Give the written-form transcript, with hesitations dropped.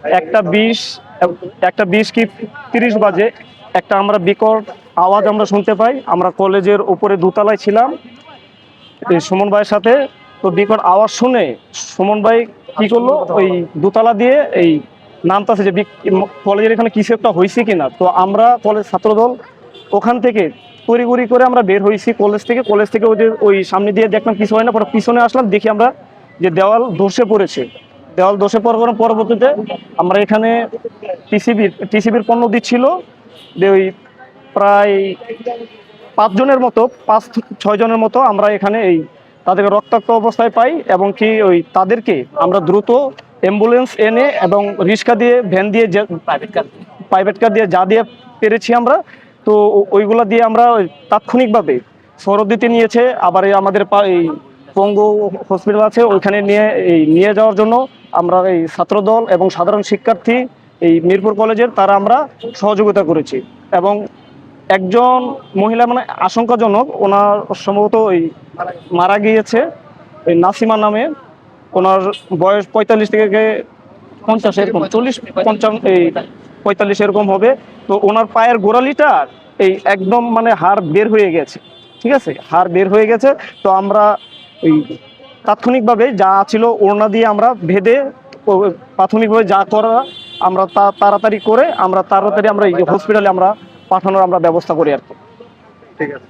1:20 1:20 কি 30 বাজে একটা আমরা বিকট আওয়াজ আমরা শুনতে পাই। আমরা কলেজের উপরে দোতলায় ছিলাম এই সুমন ভাইয়ের সাথে। তো বিকট আওয়াজ শুনে সুমন ভাই কি করলো, ওই দোতলা দিয়ে এই নামতাছে যে কলেজের এখানে কিছু একটা হয়েছে কিনা। তো আমরা কলেজ ছাত্রদল ওখান থেকে তড়িঘড়ি করে আমরা বের হয়েছি কলেজ থেকে ওই সামনে দিয়ে দেখলাম কিছু হয় না, পরে পিছনে আসলাম, দেখি আমরা যে দেওয়াল ধসে পড়েছে। দেওয়াল ধসে পড়ার পরবর্তীতে আমরা এখানে টিসিবির পণ্য দিচ্ছিল যে ওই প্রায় 5 জনের মতো, 5-6 জনের মতো আমরা এখানে এই তাদেরকে রক্তাক্ত অবস্থায় পাই, এবং কি ওই তাদেরকে আমরা দ্রুত অ্যাম্বুলেন্স এনে এবং রিক্সা দিয়ে, ভ্যান দিয়ে, প্রাইভেট কার দিয়ে যা দিয়ে পেরেছি আমরা, তো ওইগুলা দিয়ে আমরা তাৎক্ষণিকভাবে সরদিতে নিয়েছে। আবার এই আমাদের এই পঙ্গু হসপিটাল আছে, ওইখানে নিয়ে যাওয়ার জন্য আমরা এই ছাত্রদল এবং সাধারণ শিক্ষার্থী এই মিরপুর কলেজের তারা আমরা সহযোগিতা করেছি। এবং একজন মহিলা মানে আশঙ্কাজনক, ওনার সম্ভবত ওই মারা গিয়েছে, ওই নাসিমা নামে। ওনার বয়স 45 থেকে 50 এরকম, 40-50 এই 45 এরকম হবে। তো ওনার পায়ের গোড়ালিটা এই একদম মানে হাড় বের হয়ে গেছে, ঠিক আছে, হাড় বের হয়ে গেছে। তো আমরা ওই তাৎক্ষণিকভাবে যা ছিল ওড়না দিয়ে আমরা ভেদে প্রাথমিকভাবে যা করা আমরা তাড়াতাড়ি করে আমরা এই হসপিটালে আমরা পাঠানোর আমরা ব্যবস্থা করি আর কি। ঠিক আছে।